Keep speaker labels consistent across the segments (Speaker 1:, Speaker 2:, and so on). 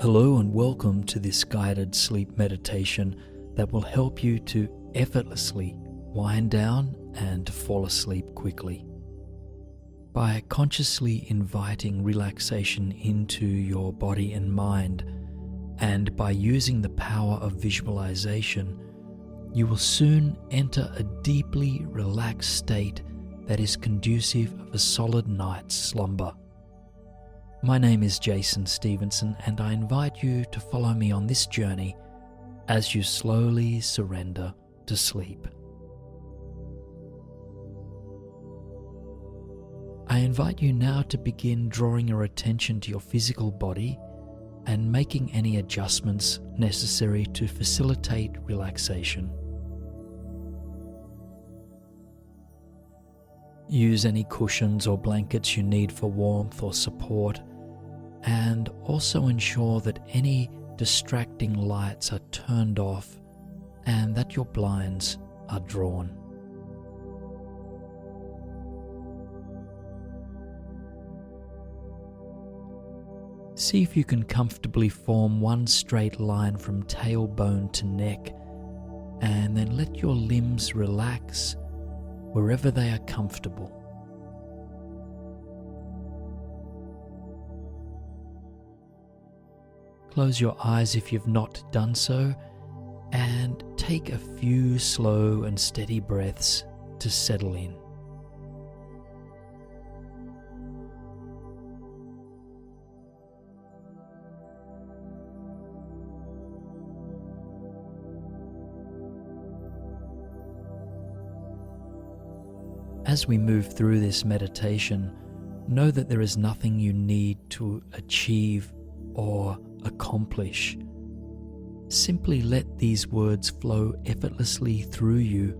Speaker 1: Hello and welcome to this guided sleep meditation that will help you to effortlessly wind down and fall asleep quickly. By consciously inviting relaxation into your body and mind, and by using the power of visualization, you will soon enter a deeply relaxed state that is conducive of a solid night's slumber. My name is Stephenson, and I invite you to follow me on this journey as you slowly surrender to sleep. I invite you now to begin drawing your attention to your physical body and making any adjustments necessary to facilitate relaxation. Use any cushions or blankets you need for warmth or support, and also ensure that any distracting lights are turned off and that your blinds are drawn. See if you can comfortably form one straight line from tailbone to neck, and then let your limbs relax wherever they are comfortable. Close your eyes if you've not done so, and take a few slow and steady breaths to settle in. As we move through this meditation, know that there is nothing you need to achieve or accomplish. Simply let these words flow effortlessly through you.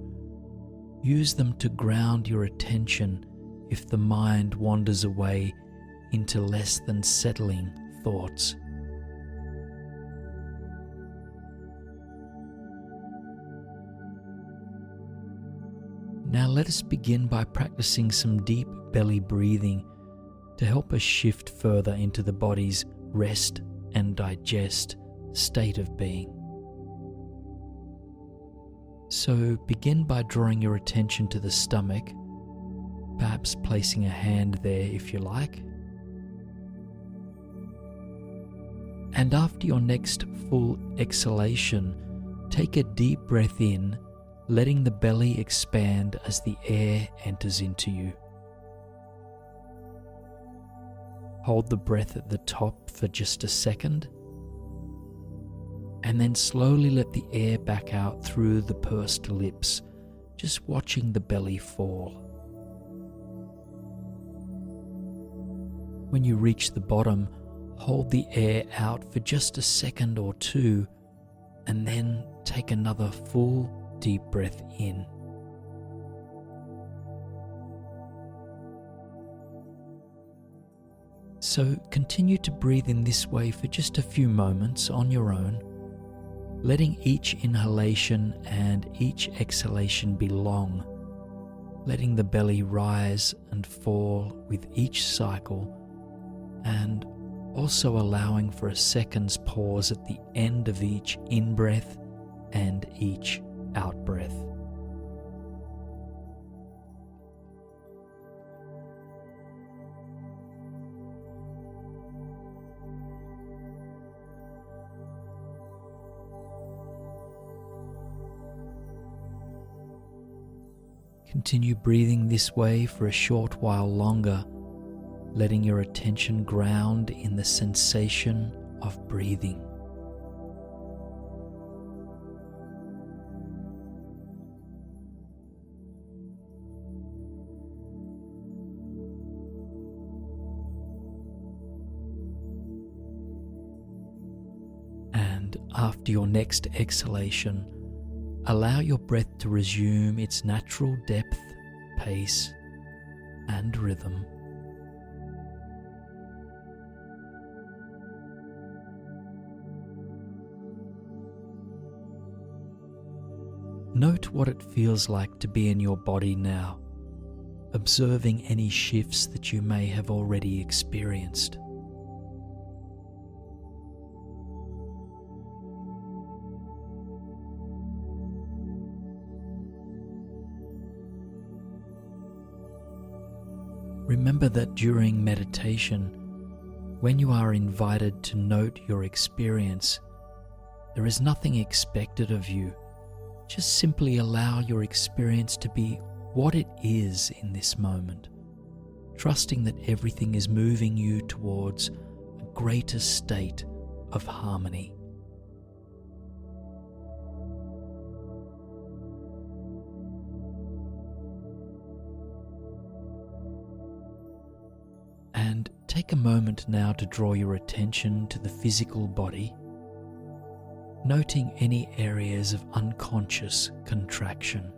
Speaker 1: Use them to ground your attention if the mind wanders away into less than settling thoughts. Now let us begin by practicing some deep belly breathing to help us shift further into the body's rest and digest state of being. So begin by drawing your attention to the stomach, perhaps placing a hand there if you like. And after your next full exhalation, take a deep breath in, letting the belly expand as the air enters into you. Hold the breath at the top for just a second, and then slowly let the air back out through the pursed lips, just watching the belly fall. When you reach the bottom, hold the air out for just a second or two, and then take another full deep breath in. So continue to breathe in this way for just a few moments on your own, letting each inhalation and each exhalation be long, letting the belly rise and fall with each cycle, and also allowing for a second's pause at the end of each in-breath and each out-breath. Continue breathing this way for a short while longer, letting your attention ground in the sensation of breathing. And after your next exhalation, allow your breath to resume its natural depth, pace, and rhythm. Note what it feels like to be in your body now, observing any shifts that you may have already experienced. Remember that during meditation, when you are invited to note your experience, there is nothing expected of you. Just simply allow your experience to be what it is in this moment, trusting that everything is moving you towards a greater state of harmony. And take a moment now to draw your attention to the physical body, noting any areas of unconscious contraction.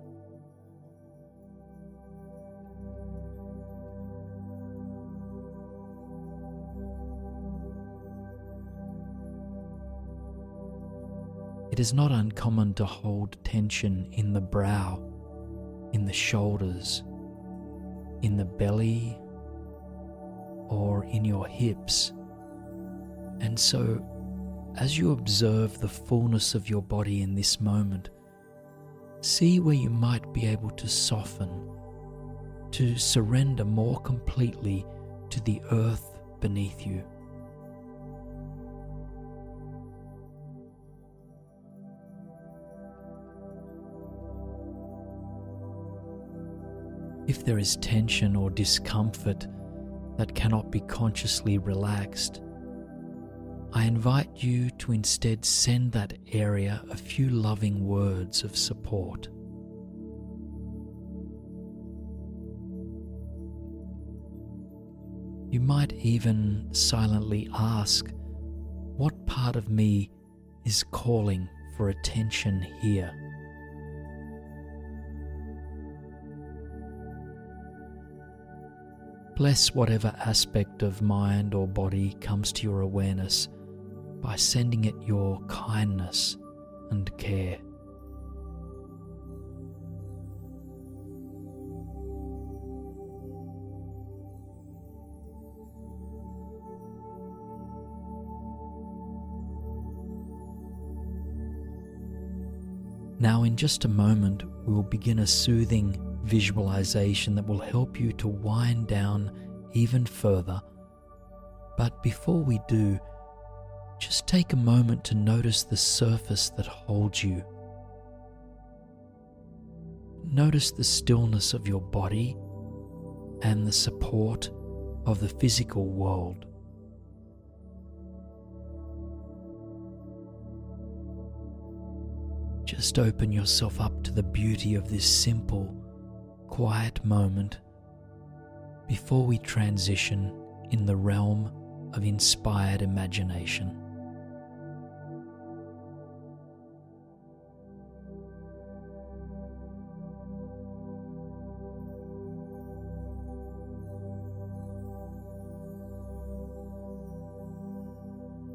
Speaker 1: It is not uncommon to hold tension in the brow, in the shoulders, in the belly, or in your hips. And so, as you observe the fullness of your body in this moment, see where you might be able to soften, to surrender more completely to the earth beneath you. If there is tension or discomfort that cannot be consciously relaxed, I invite you to instead send that area a few loving words of support. You might even silently ask, what part of me is calling for attention here? Bless whatever aspect of mind or body comes to your awareness by sending it your kindness and care. Now, in just a moment, we will begin a soothing visualization that will help you to wind down even further. But before we do, just take a moment to notice the surface that holds you. Notice the stillness of your body and the support of the physical world. Just open yourself up to the beauty of this simple, quiet moment before we transition in the realm of inspired imagination.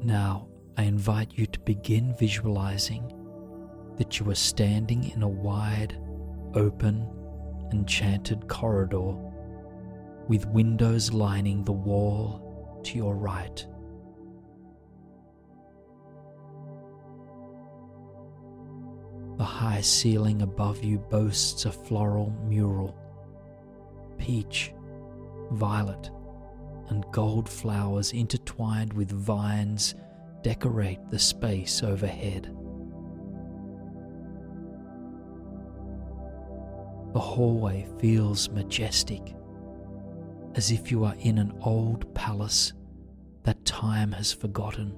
Speaker 1: Now, I invite you to begin visualizing that you are standing in a wide, open, enchanted corridor with windows lining the wall to your right. The high ceiling above you boasts a floral mural. Peach, violet, and gold flowers intertwined with vines decorate the space overhead. The hallway feels majestic, as if you are in an old palace that time has forgotten.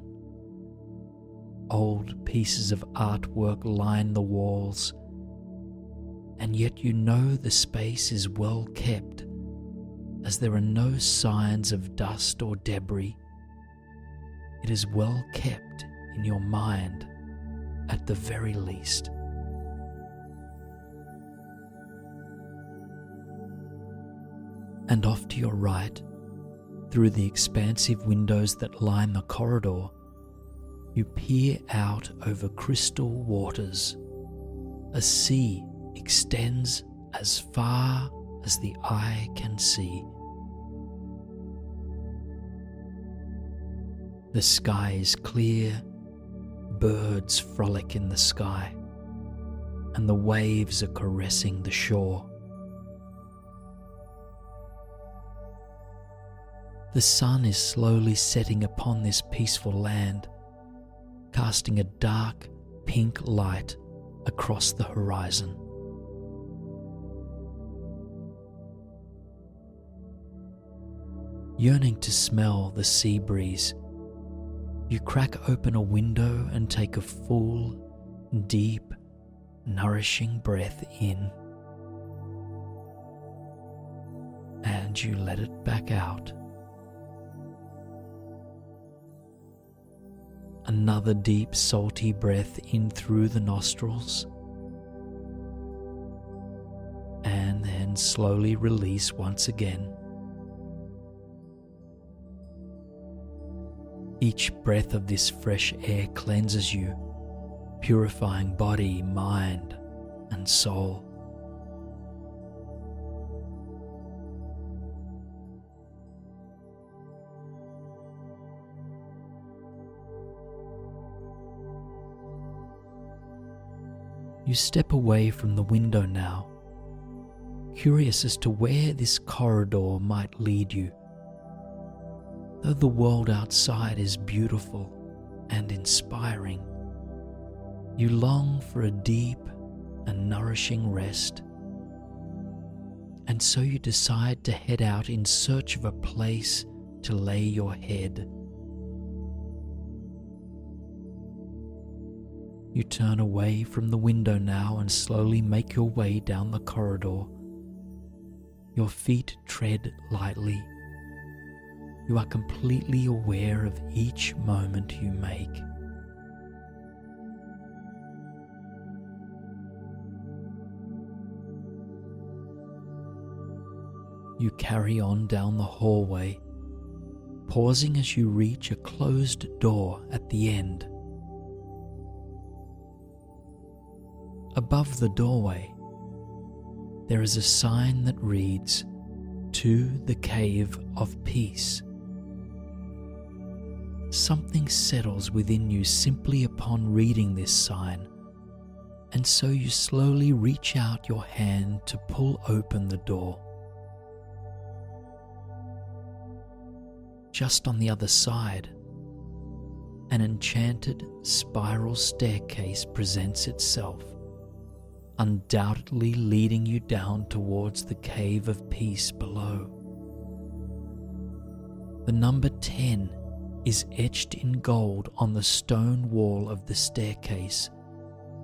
Speaker 1: Old pieces of artwork line the walls, and yet you know the space is well kept, as there are no signs of dust or debris. It is well kept in your mind, at the very least. And off to your right, through the expansive windows that line the corridor, you peer out over crystal waters. A sea extends as far as the eye can see. The sky is clear, birds frolic in the sky, and the waves are caressing the shore. The sun is slowly setting upon this peaceful land, casting a dark pink light across the horizon. Yearning to smell the sea breeze, you crack open a window and take a full, deep, nourishing breath in. And you let it back out. Another deep, salty breath in through the nostrils. And then slowly release once again. Each breath of this fresh air cleanses you, purifying body, mind, and soul. You step away from the window now, curious as to where this corridor might lead you. Though the world outside is beautiful and inspiring, you long for a deep and nourishing rest. And so you decide to head out in search of a place to lay your head. You turn away from the window now and slowly make your way down the corridor. Your feet tread lightly. You are completely aware of each moment you make. You carry on down the hallway, pausing as you reach a closed door at the end. Above the doorway, there is a sign that reads, "To the Cave of Peace." Something settles within you simply upon reading this sign, and so you slowly reach out your hand to pull open the door. Just on the other side, an enchanted spiral staircase presents itself, undoubtedly leading you down towards the Cave of Peace below. The number 10 is etched in gold on the stone wall of the staircase,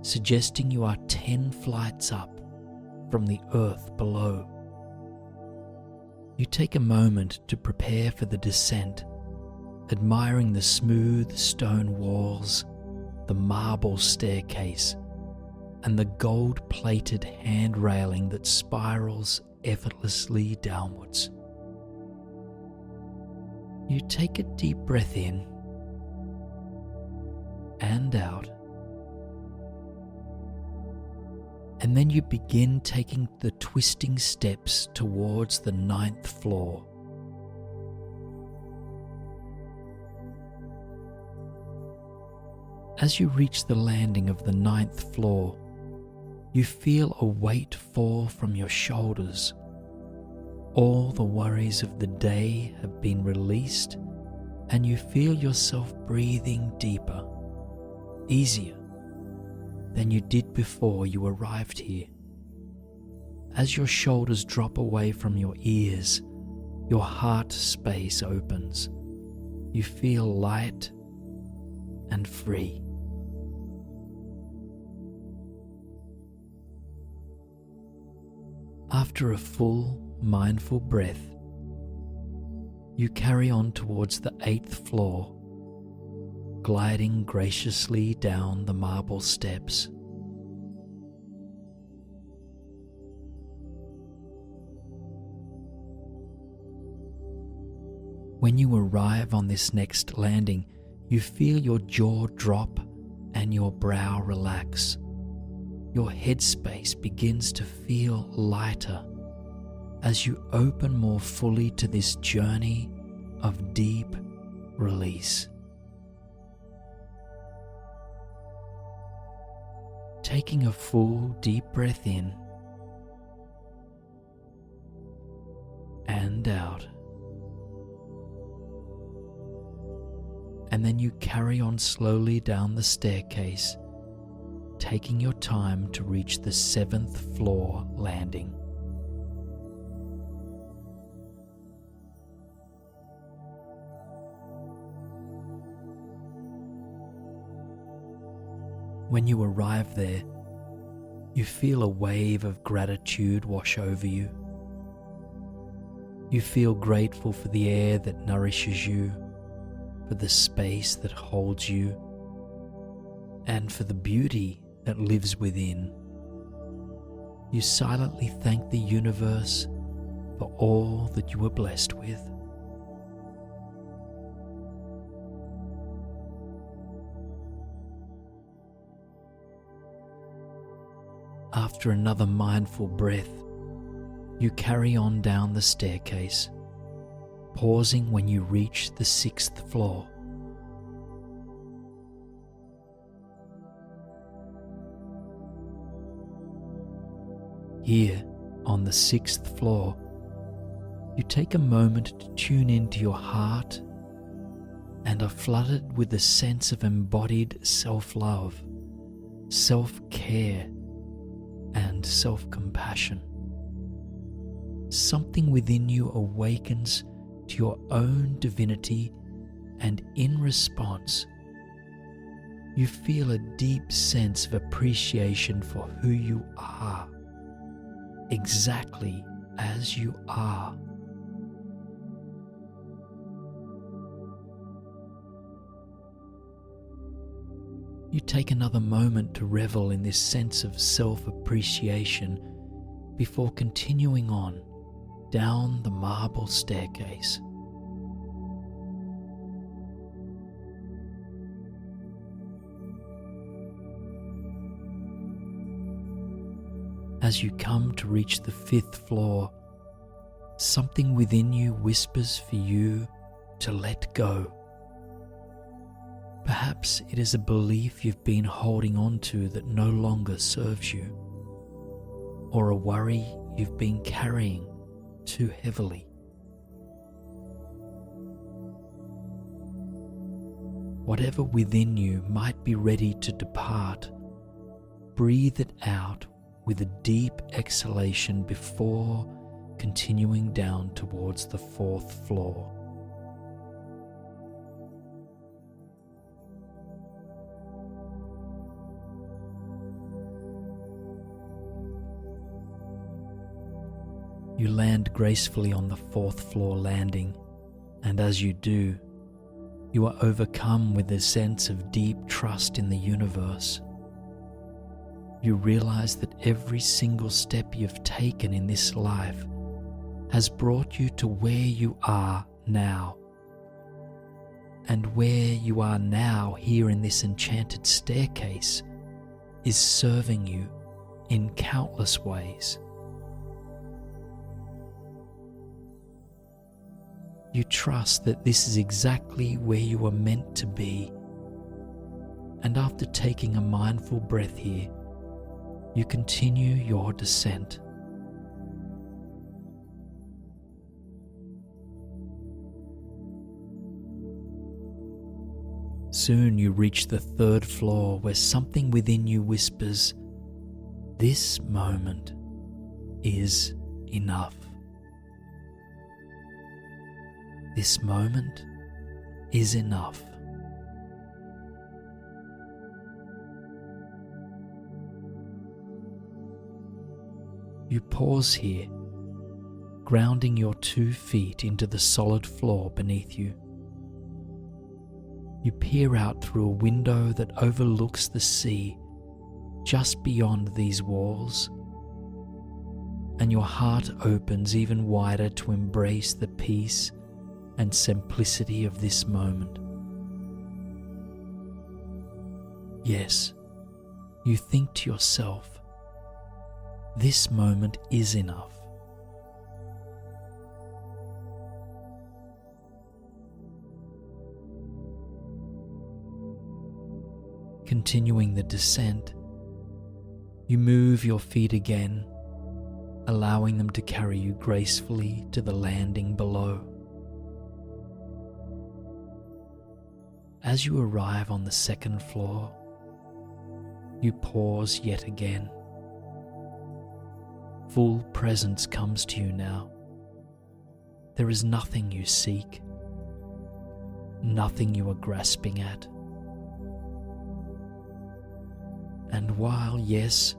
Speaker 1: suggesting you are 10 flights up from the earth below. You take a moment to prepare for the descent, admiring the smooth stone walls, the marble staircase, and the gold-plated hand railing that spirals effortlessly downwards. You take a deep breath in and out, and then you begin taking the twisting steps towards the 9th floor. As you reach the landing of the 9th floor, you feel a weight fall from your shoulders. All the worries of the day have been released, and you feel yourself breathing deeper, easier than you did before you arrived here. As your shoulders drop away from your ears, your heart space opens. You feel light and free. After a full, mindful breath, you carry on towards the 8th floor, gliding graciously down the marble steps. When you arrive on this next landing, you feel your jaw drop and your brow relax. Your headspace begins to feel lighter as you open more fully to this journey of deep release. Taking a full deep breath in and out, and then you carry on slowly down the staircase, taking your time to reach the 7th floor landing. When you arrive there, you feel a wave of gratitude wash over you. You feel grateful for the air that nourishes you, for the space that holds you, and for the beauty that lives within. You silently thank the universe for all that you were blessed with. After another mindful breath, you carry on down the staircase, pausing when you reach the 6th floor. Here, on the 6th floor, you take a moment to tune into your heart and are flooded with a sense of embodied self-love, self-care, and self-compassion. Something within you awakens to your own divinity, and in response, you feel a deep sense of appreciation for who you are, exactly as you are. You take another moment to revel in this sense of self-appreciation before continuing on down the marble staircase. As you come to reach the 5th floor, something within you whispers for you to let go. Perhaps it is a belief you've been holding on to that no longer serves you, or a worry you've been carrying too heavily. Whatever within you might be ready to depart, breathe it out with a deep exhalation before continuing down towards the 4th floor. You land gracefully on the 4th floor landing, and as you do, you are overcome with a sense of deep trust in the universe. You realize that every single step you've taken in this life has brought you to where you are now. And where you are now here in this enchanted staircase is serving you in countless ways. You trust that this is exactly where you are meant to be. And after taking a mindful breath here, you continue your descent. Soon you reach the 3rd floor, where something within you whispers, "This moment is enough. This moment is enough." You pause here, grounding your 2 feet into the solid floor beneath you. You peer out through a window that overlooks the sea just beyond these walls, and your heart opens even wider to embrace the peace and simplicity of this moment. Yes, you think to yourself, this moment is enough. Continuing the descent, you move your feet again, allowing them to carry you gracefully to the landing below. as you arrive on the second floor, you pause yet again. Full presence comes to you now. There is nothing you seek, nothing you are grasping at. And while, yes,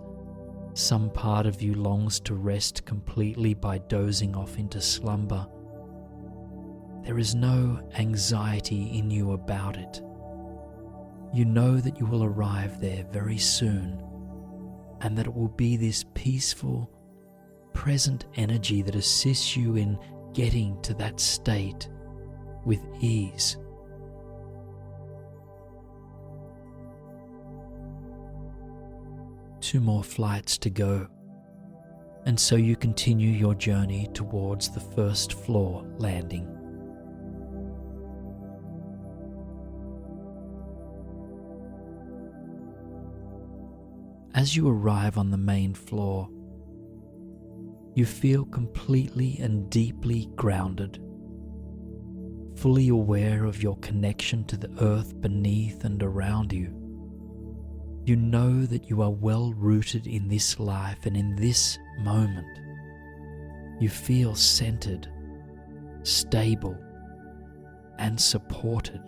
Speaker 1: some part of you longs to rest completely by dozing off into slumber, there is no anxiety in you about it. You know that you will arrive there very soon, and that it will be this peaceful, present energy that assists you in getting to that state with ease. Two more flights to go, and so you continue your journey towards the first floor landing. As you arrive on the main floor, you feel completely and deeply grounded, fully aware of your connection to the earth beneath and around you. You know that you are well rooted in this life and in this moment. You feel centered, stable, and supported.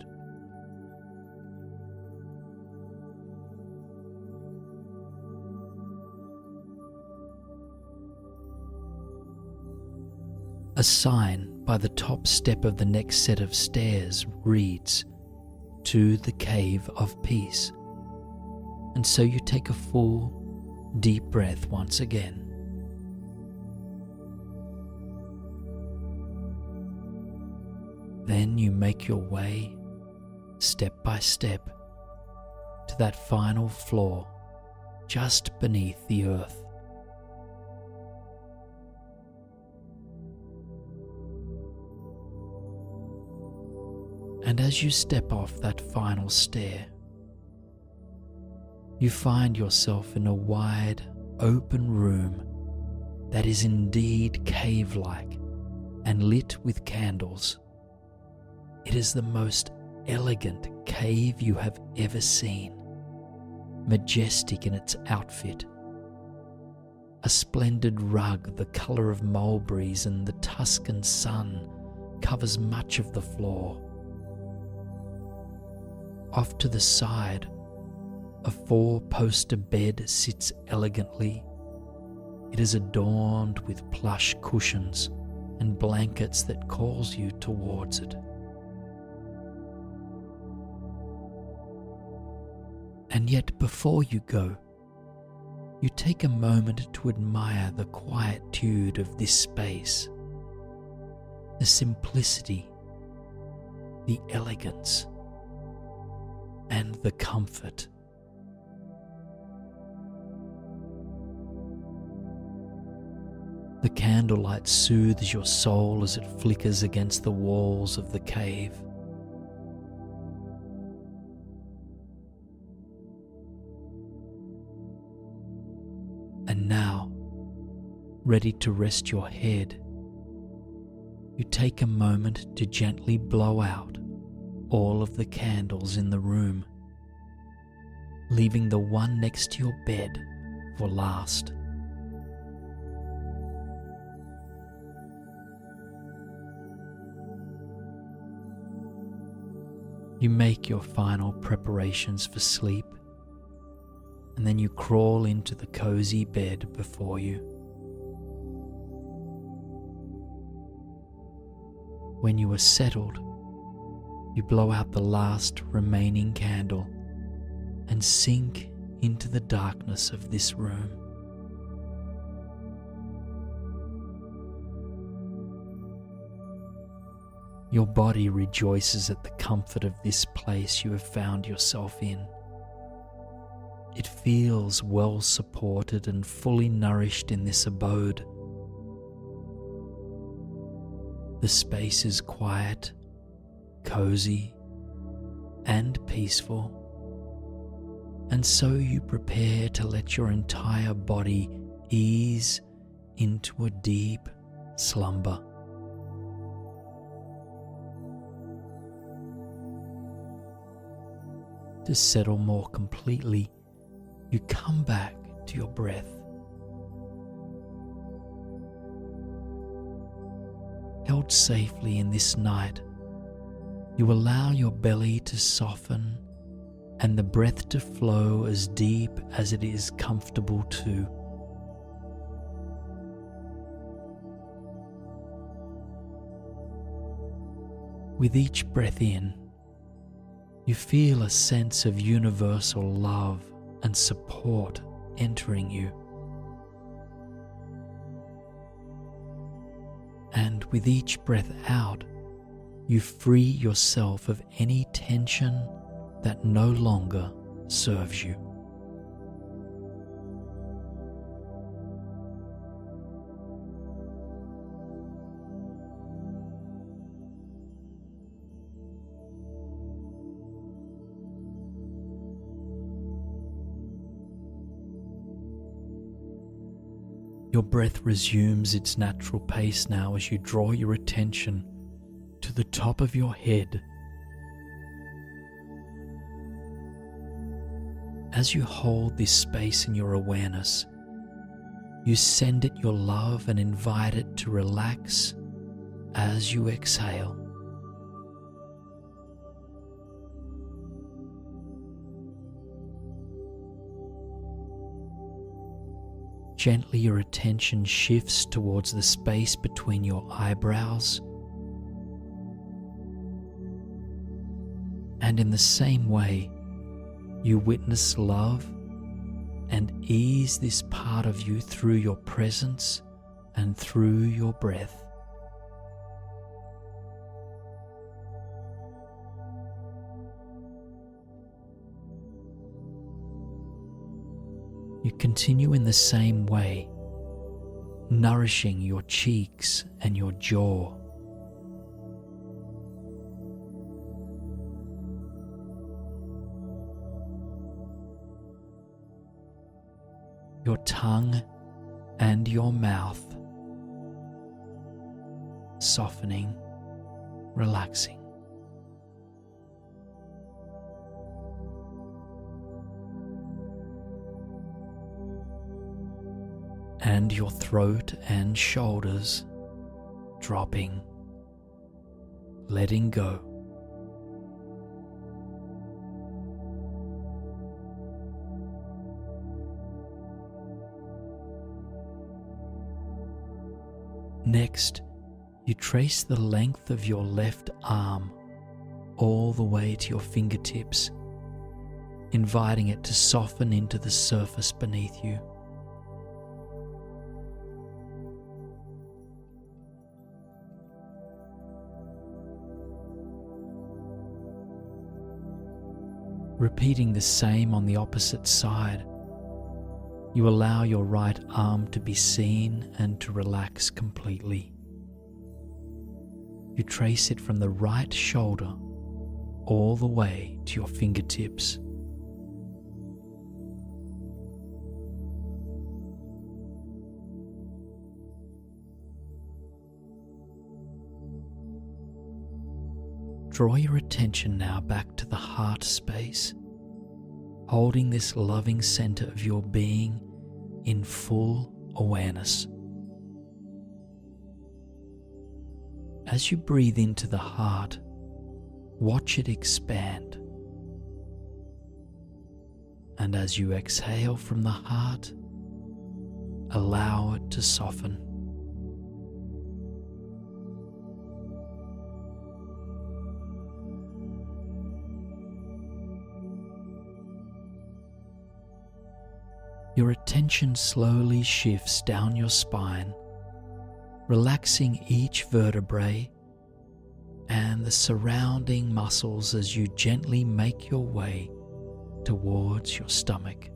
Speaker 1: A sign by the top step of the next set of stairs reads, "To the Cave of Peace." And so you take a full, deep breath once again. Then you make your way, step by step, to that final floor just beneath the earth. And as you step off that final stair, you find yourself in a wide, open room that is indeed cave-like and lit with candles. It is the most elegant cave you have ever seen, majestic in its outfit. A splendid rug the colour of mulberries and the Tuscan sun covers much of the floor. Off to the side, a 4-poster bed sits elegantly. It is adorned with plush cushions and blankets that calls you towards it. And yet before you go, you take a moment to admire the quietude of this space, the simplicity, the elegance, and the comfort. The candlelight soothes your soul as it flickers against the walls of the cave. And now, ready to rest your head, you take a moment to gently blow out all of the candles in the room, leaving the one next to your bed for last. You make your final preparations for sleep, and then you crawl into the cozy bed before you. When you are settled, you blow out the last remaining candle and sink into the darkness of this room. Your body rejoices at the comfort of this place you have found yourself in. It feels well supported and fully nourished in this abode. The space is quiet, cozy, and peaceful, and so you prepare to let your entire body ease into a deep slumber. to settle more completely, you come back to your breath. Held safely in this night, you allow your belly to soften and the breath to flow as deep as it is comfortable to. With each breath in, you feel a sense of universal love and support entering you. And with each breath out, you free yourself of any tension that no longer serves you. Your breath resumes its natural pace now as you draw your attention to the top of your head. As you hold this space in your awareness, you send it your love and invite it to relax as you exhale. Gently your attention shifts towards the space between your eyebrows, and in the same way, you witness love and ease this part of you through your presence and through your breath. You continue in the same way, nourishing your cheeks and your jaw. Your tongue and your mouth, softening, relaxing. And your throat and shoulders dropping, letting go. Next, you trace the length of your left arm all the way to your fingertips, inviting it to soften into the surface beneath you. Repeating the same on the opposite side, you allow your right arm to be seen and to relax completely. You trace it from the right shoulder all the way to your fingertips. Draw your attention now back to the heart space, holding this loving center of your being in full awareness. As you breathe into the heart, watch it expand. And as you exhale from the heart, allow it to soften. Your attention slowly shifts down your spine, relaxing each vertebrae and the surrounding muscles as you gently make your way towards your stomach.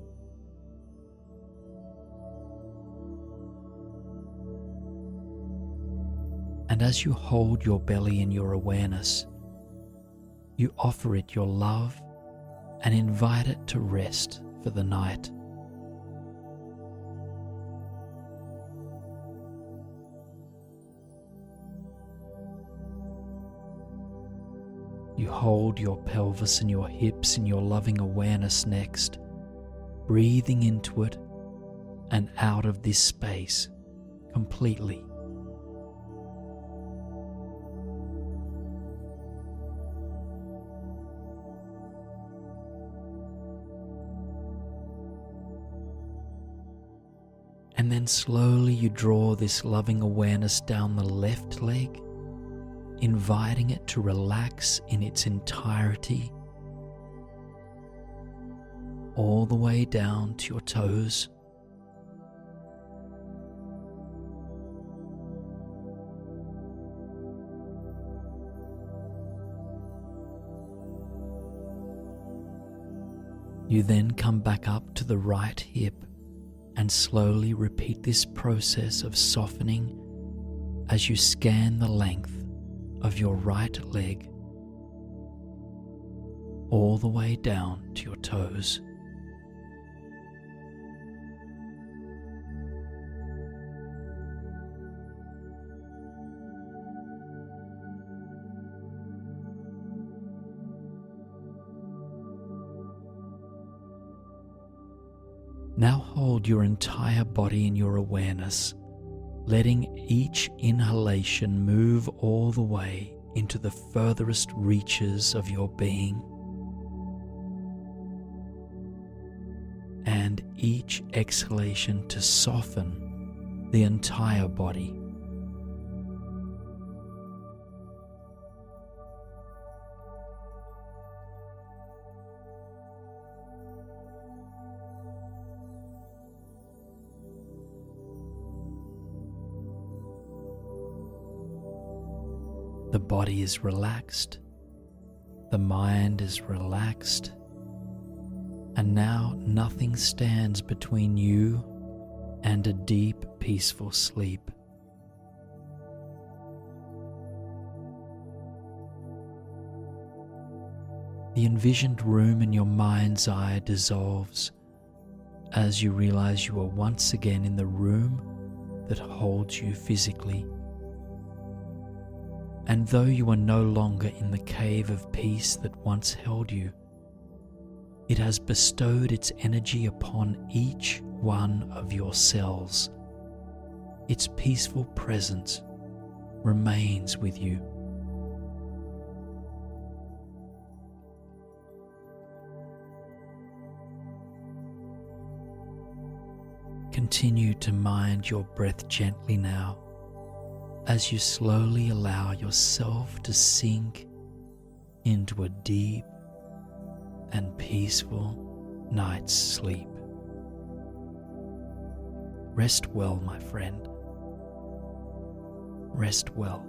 Speaker 1: And as you hold your belly in your awareness, you offer it your love and invite it to rest for the night. You hold your pelvis and your hips in your loving awareness next, breathing into it and out of this space completely. And then slowly you draw this loving awareness down the left leg, inviting it to relax in its entirety, all the way down to your toes. You then come back up to the right hip and slowly repeat this process of softening as you scan the length of your right leg all the way down to your toes. Now hold your entire body in your awareness, letting each inhalation move all the way into the furthest reaches of your being, and each exhalation to soften the entire body. The body is relaxed, the mind is relaxed, and now nothing stands between you and a deep, peaceful sleep. The envisioned room in your mind's eye dissolves as you realize you are once again in the room that holds you physically. And though you are no longer in the cave of peace that once held you, it has bestowed its energy upon each one of your cells. Its peaceful presence remains with you. Continue to mind your breath gently now, as you slowly allow yourself to sink into a deep and peaceful night's sleep. Rest well, my friend. Rest well.